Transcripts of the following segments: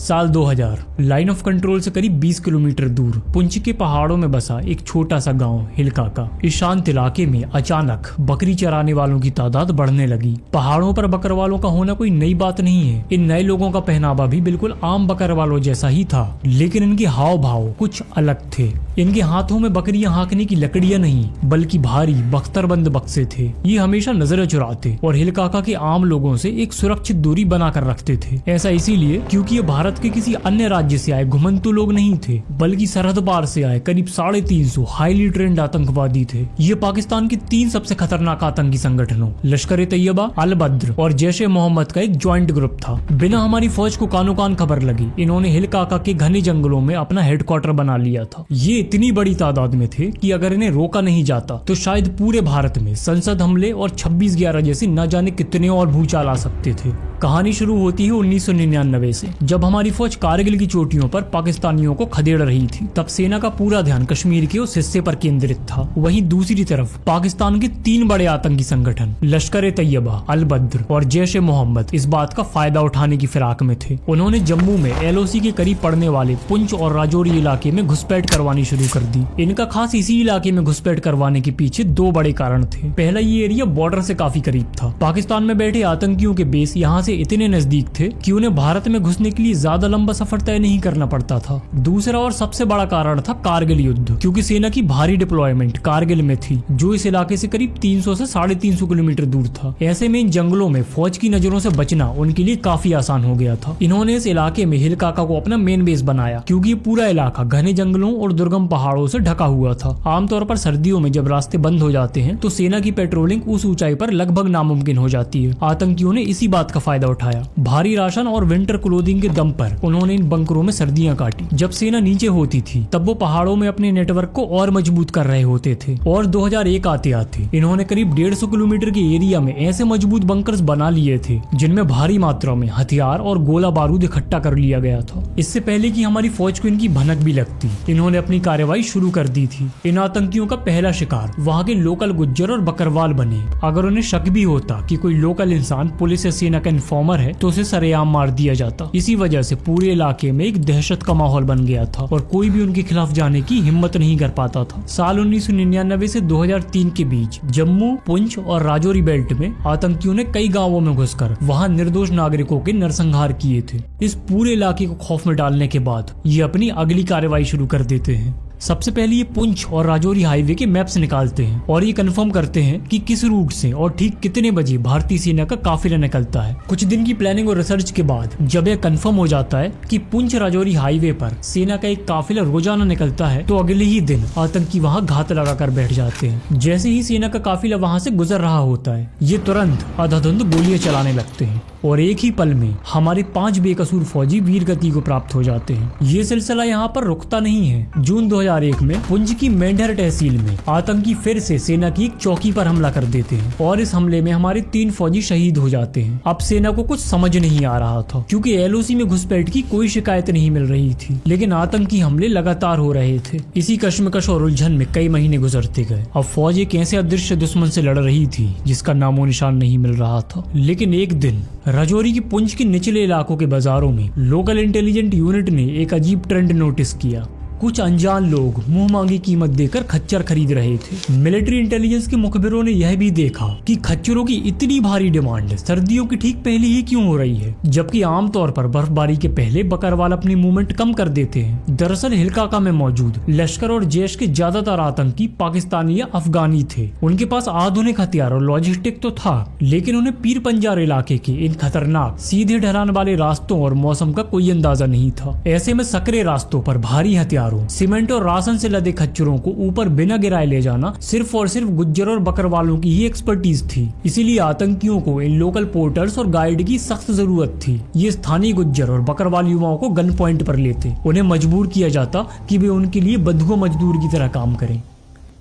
साल 2000। Line of control से करीब 20 किलोमीटर दूर पुंछ के पहाड़ों में बसा एक छोटा सा गांव हिलकाका। इस शांत इलाके में अचानक बकरी चराने वालों की तादाद बढ़ने लगी। पहाड़ों पर बकरवालों का होना कोई नई बात नहीं है। इन नए लोगों का पहनावा भी बिल्कुल आम बकरवालों जैसा ही था, लेकिन इनके हाव भाव कुछ अलग थे। इनके हाथों में बकरियां हाँकने की लकड़ियां नहीं, बल्कि भारी बख्तरबंद बक्से थे। ये हमेशा नजरें चुराते और हिलकाका के आम लोगों से एक सुरक्षित दूरी बनाकर रखते थे। ऐसा इसीलिए क्योंकि ये भारत के किसी अन्य राज्य से आए घुमंतु लोग नहीं थे, बल्कि सरहद पार से आए करीब 350 हाईली ट्रेंड आतंकवादी थे। ये पाकिस्तान के 3 सबसे खतरनाक आतंकी संगठनों लश्कर तैयबा, अल बद्र और जैश ए मोहम्मद का एक ज्वाइंट ग्रुप था। बिना हमारी फौज को कानो कान खबर लगी, इन्होंने हिलकाका के घने जंगलों में अपना हेडक्वार्टर बना लिया था। ये इतनी बड़ी तादाद में थे कि अगर इन्हें रोका नहीं जाता तो शायद पूरे भारत में संसद हमले और 26/11 जैसे न जाने कितने और भूचाल आ सकते थे। कहानी शुरू होती है 1999 से, जब हमारी फौज कारगिल की चोटियों पर पाकिस्तानियों को खदेड़ रही थी। तब सेना का पूरा ध्यान कश्मीर के उस हिस्से पर केंद्रित था। वहीं दूसरी तरफ पाकिस्तान के 3 बड़े आतंकी संगठन लश्कर तैयबा, अल बद्र और जैश ए मोहम्मद इस बात का फायदा उठाने की फिराक में थे। उन्होंने जम्मू में LOC के करीब पड़ने वाले पुंछ और राजौरी इलाके में घुसपैठ करवानी शुरू कर दी। इनका खास इसी इलाके में घुसपैठ करवाने के पीछे 2 बड़े कारण थे। पहला, ये एरिया बॉर्डर से काफी करीब था। पाकिस्तान में बैठे आतंकियों के बेस यहाँ से इतने नजदीक थे कि उन्हें भारत में घुसने के लिए ज्यादा लंबा सफर तय नहीं करना पड़ता था। दूसरा और सबसे बड़ा कारण था कारगिल युद्ध, क्योंकि सेना की भारी डिप्लॉयमेंट कारगिल में थी, जो इस इलाके से करीब 300 से 350 किलोमीटर दूर था। ऐसे में इन जंगलों में फौज की नजरों से बचना उनके लिए काफी आसान हो गया था। इन्होंने इस इलाके में हिलकाका को अपना मेन बेस बनाया, क्योंकि ये पूरा इलाका घने जंगलों और दुर्गम पहाड़ों से ढका हुआ था। आमतौर पर सर्दियों में जब रास्ते बंद हो जाते हैं तो सेना की पेट्रोलिंग उस ऊंचाई पर लगभग नामुमकिन हो जाती है। आतंकियों ने इसी बात का फायदा उठाया। भारी राशन और विंटर क्लोथिंग के दम पर उन्होंने इन बंकरों में सर्दियां काटी। जब सेना नीचे होती थी तब वो पहाड़ों में अपने नेटवर्क को और मजबूत कर रहे होते थे। और 2001 आते आते इन्होंने करीब 150 किलोमीटर के एरिया में ऐसे मजबूत बंकर्स बना लिए थे जिनमें भारी मात्रा में हथियार और गोला बारूद इकट्ठा कर लिया गया था। इससे पहले कि हमारी फौज को इनकी भनक भी लगती, इन्होंने अपनी कार्रवाई शुरू कर दी थी। इन आतंकियों का पहला शिकार वहाँ के लोकल गुज्जर और बकरवाल बने। अगर उन्हें शक भी होता कि कोई लोकल इंसान पुलिस या सेना का इन्फॉर्मर है तो उसे सरेआम मार दिया जाता। इसी वजह से पूरे इलाके में एक दहशत का माहौल बन गया था और कोई भी उनके खिलाफ जाने की हिम्मत नहीं कर पाता था। साल 1999 से 2003 के बीच जम्मू, पुंछ और राजौरी बेल्ट में आतंकियों ने कई गांवों में घुसकर वहां निर्दोष नागरिकों के नरसंहार किए थे। इस पूरे इलाके को खौफ में डालने के बाद ये अपनी अगली कार्रवाई शुरू कर देते हैं। सबसे पहले ये पुंछ और राजौरी हाईवे के मैप्स निकालते हैं और ये कंफर्म करते हैं कि किस रूट से और ठीक कितने बजे भारतीय सेना का काफिला निकलता है। कुछ दिन की प्लानिंग और रिसर्च के बाद जब यह कंफर्म हो जाता है कि पुंछ राजौरी हाईवे पर सेना का एक काफिला रोजाना निकलता है, तो अगले ही दिन आतंकी वहाँ घात लगाकर बैठ जाते हैं। जैसे ही सेना का काफिला वहाँ से गुजर रहा होता है, ये तुरंत अंधाधुंध गोलियां चलाने लगते हैं और एक ही पल में हमारे 5 बेकसूर फौजी वीर गति को प्राप्त हो जाते हैं। ये सिलसिला यहाँ पर रुकता नहीं है। जून 2001 में पुंछ की मेंढर तहसील में आतंकी फिर से सेना की एक चौकी पर हमला कर देते हैं और इस हमले में हमारे 3 फौजी शहीद हो जाते हैं। अब सेना को कुछ समझ नहीं आ रहा था, क्योंकि LOC में घुसपैठ की कोई शिकायत नहीं मिल रही थी, लेकिन आतंकी हमले लगातार हो रहे थे। इसी कश्मकश और उलझन में कई महीने गुजरते गए। अब फौज एक ऐसे अदृश्य दुश्मन से लड़ रही थी जिसका नामो निशान नहीं मिल रहा था। लेकिन एक दिन राजौरी की पुंछ के निचले इलाकों के बाजारों में लोकल इंटेलिजेंट यूनिट ने एक अजीब ट्रेंड नोटिस किया। कुछ अनजान लोग मुंह मांगी कीमत देकर खच्चर खरीद रहे थे। मिलिट्री इंटेलिजेंस के मुखबिरों ने यह भी देखा कि खच्चरों की इतनी भारी डिमांड सर्दियों की ठीक पहले ही क्यों हो रही है, जबकि आमतौर पर बर्फबारी के पहले बकरवाल अपनी मूवमेंट कम कर देते हैं। दरअसल हिलकाका में मौजूद लश्कर और जैश के ज्यादातर आतंकी पाकिस्तानी या अफगानी थे। उनके पास आधुनिक हथियार और लॉजिस्टिक तो था, लेकिन उन्हें पीर पंजार इलाके के इन खतरनाक सीधे ढलान वाले रास्तों और मौसम का कोई अंदाजा नहीं था। ऐसे में सकरे रास्तों पर भारी हथियार, सीमेंट और राशन से लदे खच्चरों को ऊपर बिना गिराए ले जाना सिर्फ और सिर्फ गुज्जर और बकरवालों की ही एक्सपर्टीज थी। इसीलिए आतंकियों को इन लोकल पोर्टर्स और गाइड की सख्त जरूरत थी। ये स्थानीय गुज्जर और बकरवाल युवाओं को गन पॉइंट पर लेते, उन्हें मजबूर किया जाता कि वे उनके लिए बंधुआ मजदूर की तरह काम करें।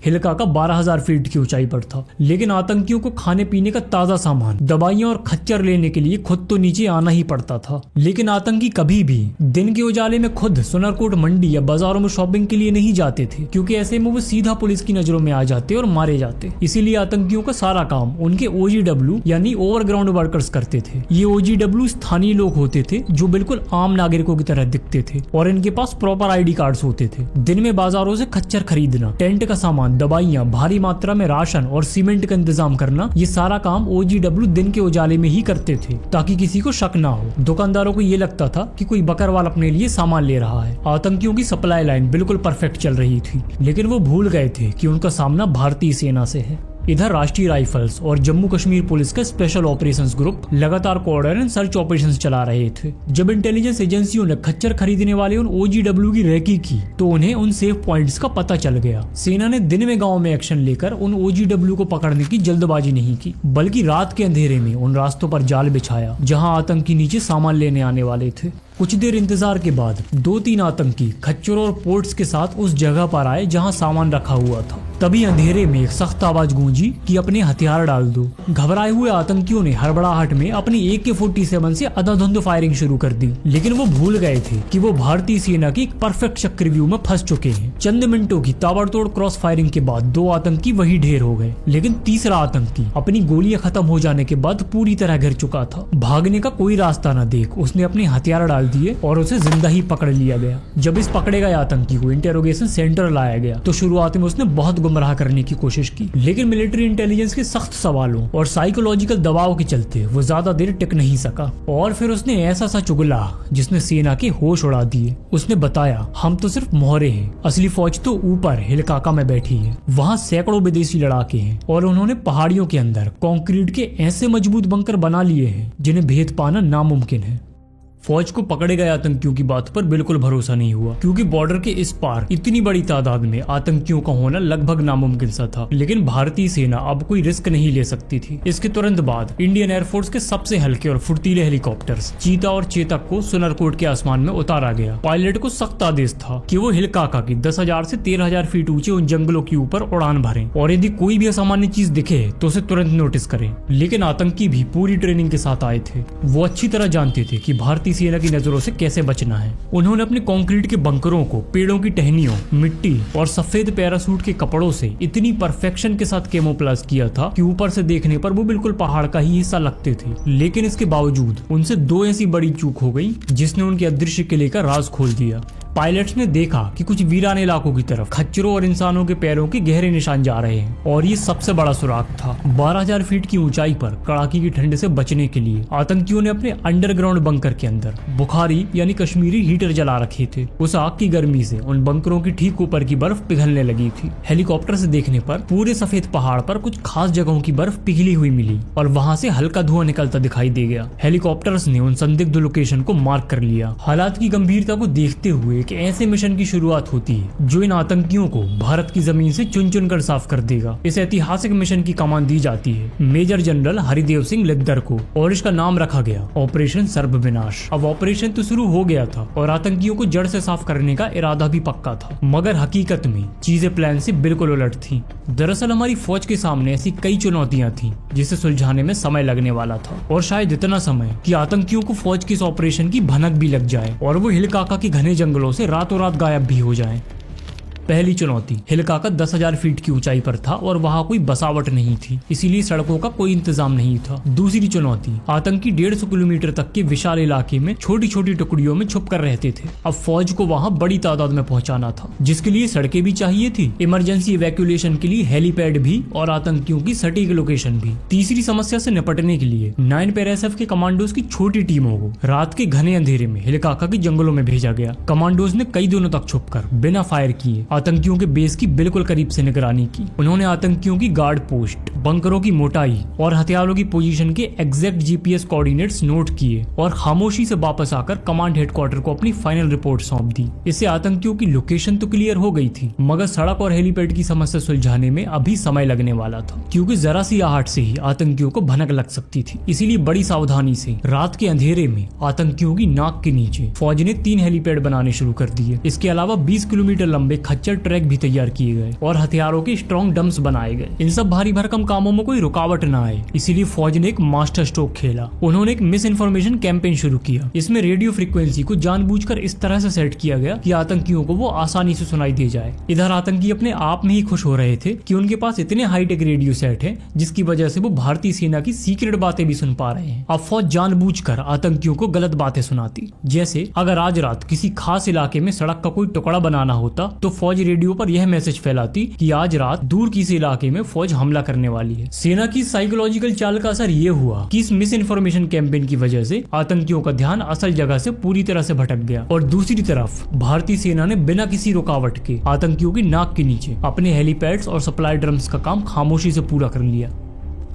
हिलकाका 12,000 फीट की ऊंचाई पर था, लेकिन आतंकियों को खाने पीने का ताजा सामान, दवाइयां और खच्चर लेने के लिए खुद तो नीचे आना ही पड़ता था। लेकिन आतंकी कभी भी दिन के उजाले में खुद सुनरकोट मंडी या बाजारों में शॉपिंग के लिए नहीं जाते थे, क्योंकि ऐसे में वो सीधा पुलिस की नजरों में आ जाते और मारे जाते। इसीलिए आतंकियों का सारा काम उनके OGW यानी ओवरग्राउंड वर्कर्स करते थे। ये OGW स्थानीय लोग होते थे जो बिल्कुल आम नागरिकों की तरह दिखते थे और इनके पास प्रॉपर ID कार्ड्स होते थे। दिन में बाजारों से खच्चर खरीदना, टेंट का सामान, दवाइयां, भारी मात्रा में राशन और सीमेंट का इंतजाम करना, ये सारा काम OGW दिन के उजाले में ही करते थे ताकि किसी को शक ना हो। दुकानदारों को ये लगता था कि कोई बकरवाल अपने लिए सामान ले रहा है। आतंकियों की सप्लाई लाइन बिल्कुल परफेक्ट चल रही थी, लेकिन वो भूल गए थे कि उनका सामना भारतीय सेना से है। इधर राष्ट्रीय राइफल्स और जम्मू कश्मीर पुलिस का स्पेशल ऑपरेशंस ग्रुप लगातार कॉर्डर एंड सर्च ऑपरेशंस चला रहे थे। जब इंटेलिजेंस एजेंसियों ने खच्चर खरीदने वाले उन OGW की रेकी की तो उन्हें उन सेफ पॉइंट्स का पता चल गया। सेना ने दिन में गांव में एक्शन लेकर उन OGW को पकड़ने की जल्दबाजी नहीं की, बल्कि रात के अंधेरे में उन रास्तों पर जाल बिछाया जहां आतंकी नीचे सामान लेने आने वाले थे। कुछ देर इंतजार के बाद 2-3 आतंकी खच्चरों और पोर्ट्स के साथ उस जगह पर आए जहां सामान रखा हुआ था। तभी अंधेरे में एक सख्त आवाज गूंजी कि अपने हथियार डाल दो। घबराए हुए आतंकियों ने हड़बड़ाहट में अपनी AK-47 से अंधाधुंध फायरिंग शुरू कर दी, लेकिन वो भूल गए थे कि वो भारतीय सेना की एक परफेक्ट चक्रव्यूह में फंस चुके हैं। चंद मिनटों की ताबड़तोड़ क्रॉस फायरिंग के बाद 2 आतंकी वही ढेर हो गए, लेकिन तीसरा आतंकी अपनी गोलियां खत्म हो जाने के बाद पूरी तरह घिर चुका था। भागने का कोई रास्ता न देख उसने अपने हथियार डाल दिए और उसे जिंदा ही पकड़ लिया गया। जब इस पकड़े गए आतंकी को इंटेरोगेशन सेंटर लाया गया तो शुरुआत में उसने बहुत गुमराह करने की कोशिश की, लेकिन मिलिट्री इंटेलिजेंस के सख्त सवालों और साइकोलॉजिकल दबाव के चलते वो ज्यादा देर टिक नहीं सका और फिर उसने ऐसा सा चुगला जिसने सेना के होश उड़ा दिए। उसने बताया, हम तो सिर्फ मोहरे हैं, असली फौज तो ऊपर हिलकाका में बैठी है। वहाँ सैकड़ों विदेशी लड़ाके हैं और उन्होंने पहाड़ियों के अंदर कंक्रीट के ऐसे मजबूत बंकर बना लिए हैं जिन्हें भेद पाना नामुमकिन है। फौज को पकड़े गए आतंकियों की बात पर बिल्कुल भरोसा नहीं हुआ, क्योंकि बॉर्डर के इस पार इतनी बड़ी तादाद में आतंकियों का होना लगभग नामुमकिन सा था। लेकिन भारतीय सेना अब कोई रिस्क नहीं ले सकती थी। इसके तुरंत बाद इंडियन एयरफोर्स के सबसे हल्के और फुर्तीले हेलीकॉप्टर्स चीता और चेतक को सुनरकोट के आसमान में उतारा गया। पायलट को सख्त आदेश था कि वो हिलकाका की 10,000 से 13,000 फीट ऊंचे उन जंगलों के ऊपर उड़ान भरें और यदि कोई भी असामान्य चीज दिखे तो उसे तुरंत नोटिस करें। लेकिन आतंकी भी पूरी ट्रेनिंग के साथ आए थे। वो अच्छी तरह जानते थे कि भारतीय सेना की नजरों से कैसे बचना है। उन्होंने अपने कंक्रीट के बंकरों को पेड़ों की टहनियों, मिट्टी और सफेद पैरासूट के कपड़ों से इतनी परफेक्शन के साथ कैमोफ्लेज किया था कि ऊपर से देखने पर वो बिल्कुल पहाड़ का ही हिस्सा लगते थे। लेकिन इसके बावजूद उनसे 2 ऐसी बड़ी चूक हो गई जिसने उनके अदृश्य किले का राज खोल दिया। पायलट्स ने देखा कि कुछ वीरान इलाकों की तरफ खच्चरों और इंसानों के पैरों के गहरे निशान जा रहे हैं और ये सबसे बड़ा सुराग था। 12,000 फीट की ऊंचाई पर कड़ाके की ठंड से बचने के लिए आतंकियों ने अपने अंडरग्राउंड बंकर के अंदर बुखारी यानी कश्मीरी हीटर जला रखे थे। उस आग की गर्मी से उन बंकरों की ठीक ऊपर की बर्फ पिघलने लगी थी। हेलीकॉप्टर से देखने पर पूरे सफेद पहाड़ पर कुछ खास जगहों की बर्फ पिघली हुई मिली और वहां से हल्का धुआं निकलता दिखाई दे गया। हेलीकॉप्टर्स ने उन संदिग्ध लोकेशन को मार्क कर लिया। हालात की गंभीरता को देखते हुए कि ऐसे मिशन की शुरुआत होती है जो इन आतंकियों को भारत की जमीन से चुन चुन कर साफ कर देगा। इस ऐतिहासिक मिशन की कमान दी जाती है मेजर जनरल हरिदेव सिंह लिद्दर को और इसका नाम रखा गया ऑपरेशन सर्वविनाश। अब ऑपरेशन तो शुरू हो गया था और आतंकियों को जड़ से साफ करने का इरादा भी पक्का था, मगर हकीकत में चीजें प्लान से बिल्कुल उलट थी। दरअसल हमारी फौज के सामने ऐसी कई चुनौतियां थी जिसे सुलझाने में समय लगने वाला था, और शायद इतना समय कि आतंकियों को फौज के इस ऑपरेशन की भनक भी लग जाए और वो हिलकाका के घने जंगलों से रातों रात गायब भी हो जाएं। पहली चुनौती, हिलकाका 10,000 फीट की ऊंचाई पर था और वहां कोई बसावट नहीं थी, इसीलिए सड़कों का कोई इंतजाम नहीं था। दूसरी चुनौती, आतंकी 150 किलोमीटर तक के विशाल इलाके में छोटी छोटी टुकड़ियों में छुप कर रहते थे। अब फौज को वहां बड़ी तादाद में पहुंचाना था, जिसके लिए सड़कें भी चाहिए थी, इमरजेंसी इवैक्यूएशन के लिए हेलीपैड भी और आतंकियों की सटीक लोकेशन भी। तीसरी समस्या से निपटने के लिए 9 पैराएसएफ के कमांडोज की छोटी टीमों को रात के घने अंधेरे में हिलकाका के जंगलों में भेजा गया। कमांडोज ने कई दिनों तक छुपकर बिना फायर किए आतंकियों के बेस की बिल्कुल करीब से निगरानी की। उन्होंने आतंकियों की गार्ड पोस्ट, बंकरों की मोटाई और हथियारों की पोजीशन के एग्जैक्ट जीपीएस कोऑर्डिनेट्स नोट किए और खामोशी से वापस आकर कमांड हेडक्वार्टर को अपनी फाइनल रिपोर्ट सौंप दी। इससे आतंकियों की लोकेशन तो क्लियर हो गई थी, मगर सड़क और हेलीपैड की समस्या सुलझाने में अभी समय लगने वाला था, क्योंकि जरा सी आहट से ही आतंकियों को भनक लग सकती थी। इसीलिए बड़ी सावधानी से रात के अंधेरे में आतंकियों की नाक के नीचे फौज ने 3 हेलीपैड बनाने शुरू कर दिए। इसके अलावा 20 किलोमीटर लंबे खच्चर फ्रैक्चर ट्रैक भी तैयार किए गए और हथियारों के स्ट्रॉन्ग डम्प्स बनाए गए। इन सब भारी भरकम कामों में कोई रुकावट न आए, इसीलिए फौज ने एक मास्टर स्ट्रोक खेला। उन्होंने एक मिस इन्फॉर्मेशन कैंपेन शुरू किया। इसमें रेडियो फ्रीक्वेंसी को जानबूझकर इस तरह से सेट किया गया कि आतंकियों को वो आसानी से सुनाई दे जाए। इधर आतंकी अपने आप में ही खुश हो रहे थे कि उनके पास इतने हाईटेक रेडियो सेट है जिसकी वजह से वो भारतीय सेना की सीक्रेट बातें भी सुन पा रहे हैं। अब फौज जानबूझकर आतंकियों को गलत बातें सुनाती, जैसे अगर आज रात किसी खास इलाके में सड़क का कोई टुकड़ा बनाना होता तो फौज रेडियो पर यह मैसेज फैलाती कि आज रात दूर किसी इलाके में फौज हमला करने वाली है। सेना की साइकोलॉजिकल चाल का असर ये हुआ कि इस मिस इन्फॉर्मेशन कैंपेन की वजह से आतंकियों का ध्यान असल जगह से पूरी तरह से भटक गया और दूसरी तरफ भारतीय सेना ने बिना किसी रुकावट के आतंकियों की नाक के नीचे अपने हेलीपैड्स और सप्लाई ड्रम्स का काम खामोशी से पूरा कर लिया।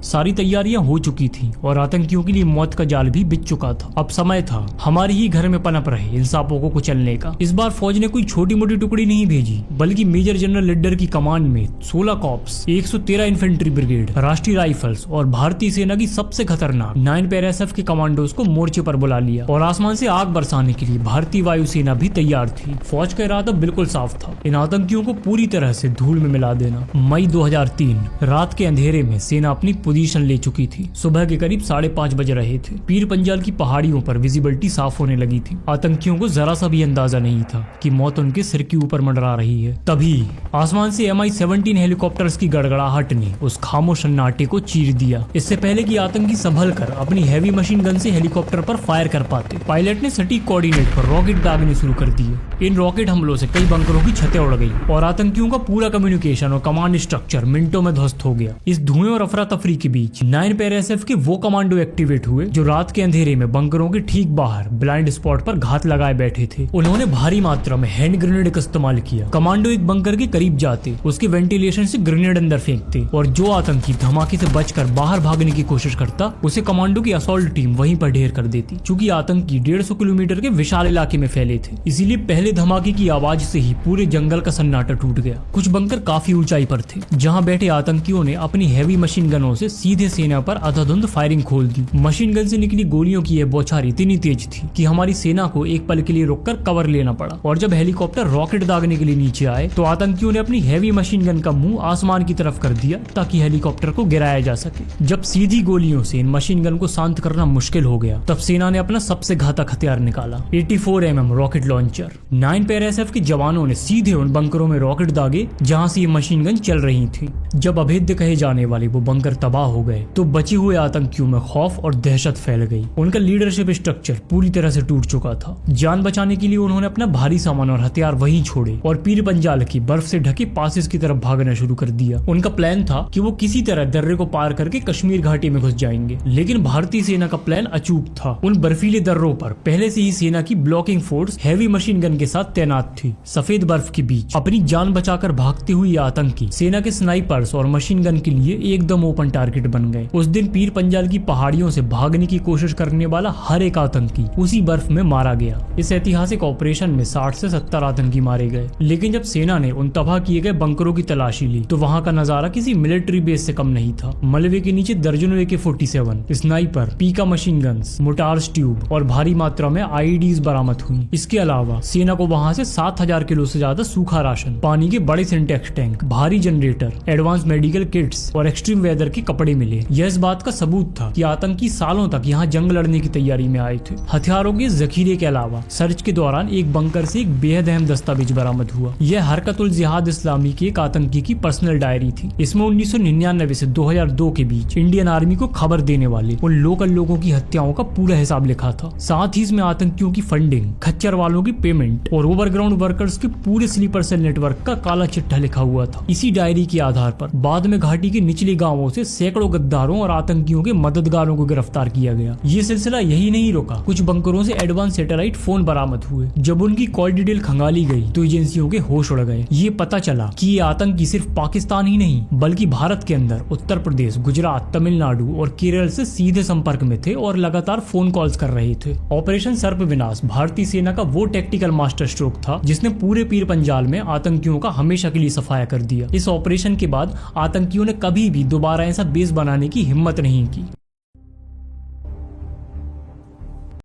सारी तैयारियां हो चुकी थी और आतंकियों के लिए मौत का जाल भी बिछ चुका था। अब समय था हमारे ही घर में पनप रहे इन सांपों को कुचलने का। इस बार फौज ने कोई छोटी मोटी टुकड़ी नहीं भेजी, बल्कि मेजर जनरल लिड्डर की कमांड में 16 कॉर्प्स, 113 इन्फेंट्री ब्रिगेड, राष्ट्रीय राइफल्स और भारतीय सेना की सबसे खतरनाक 9 पैराएसएफ के कमांडोज को मोर्चे पर बुला लिया और आसमान से आग बरसाने के लिए भारतीय वायुसेना भी तैयार थी। फौज का इरादा बिल्कुल साफ था, इन आतंकियों को पूरी तरह से धूल में मिला देना। मई 2003 रात के अंधेरे में सेना अपनी पोजीशन ले चुकी थी। सुबह के करीब 5:30 बज रहे थे। पीर पंजाल की पहाड़ियों पर विजिबिलिटी साफ होने लगी थी। आतंकियों को जरा सा भी अंदाजा नहीं था कि मौत उनके सिर के ऊपर मंडरा रही है। तभी आसमान से MI-17 हेलीकॉप्टर्स की गड़गड़ाहट ने उस खामोश सन्नाटे को चीर दिया। इससे पहले कि आतंकी संभल कर अपनी हैवी मशीन गन से हेलीकॉप्टर पर फायर कर पाते, पायलट ने सटीक कोऑर्डिनेट पर रॉकेट दागने शुरू कर दिए। इन रॉकेट हमलों से कई बंकरों की छतें उड़ गई और आतंकियों का पूरा कम्युनिकेशन और कमांड स्ट्रक्चर मिनटों में ध्वस्त हो गया। इस धुएं और अफरा तफरी के बीच 9 पैराएसएफ के वो कमांडो एक्टिवेट हुए जो रात के अंधेरे में बंकरों के ठीक बाहर ब्लाइंड स्पॉट पर घात लगाए बैठे थे। उन्होंने भारी मात्रा में हैंड ग्रेनेड का इस्तेमाल किया। कमांडो एक बंकर के करीब जाते, उसके वेंटिलेशन से ग्रेनेड अंदर फेंकते और जो आतंकी धमाके से बचकर बाहर भागने की कोशिश करता उसे कमांडो की असॉल्ट टीम वहीं पर ढेर कर देती। चूंकि आतंकी 150 किलोमीटर के विशाल इलाके में फैले थे, इसीलिए पहले धमाके की आवाज से ही पूरे जंगल का सन्नाटा टूट गया। कुछ बंकर काफी ऊंचाई पर थे जहां बैठे आतंकियों ने अपनी हैवी मशीन गनों से सीधे सेना पर अंधाधुंध फायरिंग खोल दी। मशीन गन से निकली गोलियों की यह बौछार इतनी तेज थी कि हमारी सेना को एक पल के लिए रुककर कवर लेना पड़ा और जब हेलीकॉप्टर रॉकेट दागने के लिए नीचे आए तो आतंकियों ने अपनी हैवी मशीन गन का मुंह आसमान की तरफ कर दिया ताकि हेलीकॉप्टर को गिराया जा सके। जब सीधी गोलियों से इन मशीन गन को शांत करना मुश्किल हो गया तब सेना ने अपना सबसे घातक हथियार निकाला, 84 mm रॉकेट लॉन्चर। 9 पैराएसएफ के जवानों ने सीधे उन बंकरों में रॉकेट दागे जहां से ये मशीन गन चल रही थी। जब अभेद्य कहे जाने वाले वो बंकर तबाह हो गए तो बचे हुए आतंकियों में खौफ और दहशत फैल गई। उनका लीडरशिप स्ट्रक्चर पूरी तरह से टूट चुका था। जान बचाने के लिए उन्होंने अपना भारी सामान और हथियार वहीं छोड़े और पीर पंजाल की बर्फ से ढके पासेस की तरफ भागना शुरू कर दिया। उनका प्लान था कि वो किसी तरह दर्रे को पार करके कश्मीर घाटी में घुस जाएंगे, लेकिन भारतीय सेना का प्लान अचूक था। उन बर्फीले दर्रों पर पहले से ही सेना की blocking force heavy machine gun के साथ तैनात थी। सफेद बर्फ के बीच अपनी जान बचाकर भागते हुए आतंकी सेना के स्नाइपर्स और मशीन गन के लिए एकदम ओपन टारगेट बन गए। उस दिन पीर पंजाल की पहाड़ियों से भागने की कोशिश करने वाला हर एक आतंकी उसी बर्फ में मारा गया। इस ऐतिहासिक ऑपरेशन में 60 से 70 आतंकी मारे गए। लेकिन जब सेना ने उन तबाह किए गए बंकरों की तलाशी ली तो वहां का नजारा किसी मिलिट्री बेस से कम नहीं था। मलबे के नीचे दर्जनों AK-47, स्नाइपर, पीका मशीन गन्स, मोटार्स ट्यूब और भारी मात्रा में IEDs बरामद हुई। इसके अलावा सेना को वहां से 7000 किलो से ज्यादा सूखा राशन, पानी के बड़े सिंटेक्स टैंक, भारी जनरेटर, एडवांस मेडिकल किट्स और एक्सट्रीम वेदर के कपड़े मिले। यह इस बात का सबूत था कि आतंकी सालों तक यहाँ जंग लड़ने की तैयारी में आए थे। हथियारों के जखीरे के अलावा सर्च के दौरान एक बंकर से एक बेहद अहम दस्तावेज बरामद हुआ। यह हरकतुल जिहाद इस्लामी के एक आतंकी की पर्सनल डायरी थी। इसमें 1999 से 2002 के बीच इंडियन आर्मी को खबर देने वाले उन लोकल लोगों की हत्याओं का पूरा हिसाब लिखा था। साथ ही इसमें आतंकियों की फंडिंग, खच्चर वालों की पेमेंट और ओवरग्राउंड वर्कर्स के पूरे स्लीपर सेल नेटवर्क का काला चिट्ठा लिखा हुआ था। इसी डायरी के आधार पर बाद में घाटी के निचले गांवों से सैकड़ों गद्दारों और आतंकियों के मददगारों को गिरफ्तार किया गया। ये सिलसिला यही नहीं रुका, कुछ बंकरों से एडवांस सैटेलाइट फोन बरामद हुए। जब उनकी कॉल डिटेल खंगाली गई तो एजेंसियों के होश उड़ गए। ये पता चला कि ये आतंकी सिर्फ पाकिस्तान ही नहीं बल्कि भारत के अंदर उत्तर प्रदेश, गुजरात, तमिलनाडु और केरल से सीधे संपर्क में थे और लगातार फोन कॉल्स कर रहे थे। ऑपरेशन सर्प विनाश भारतीय सेना का वो टैक्टिकल मास्टर स्ट्रोक था जिसने पूरे पीर पंजाल में आतंकियों का हमेशा के लिए सफाया कर दिया। इस ऑपरेशन के बाद आतंकियों ने कभी भी दोबारा ऐसा बेस बनाने की हिम्मत नहीं की।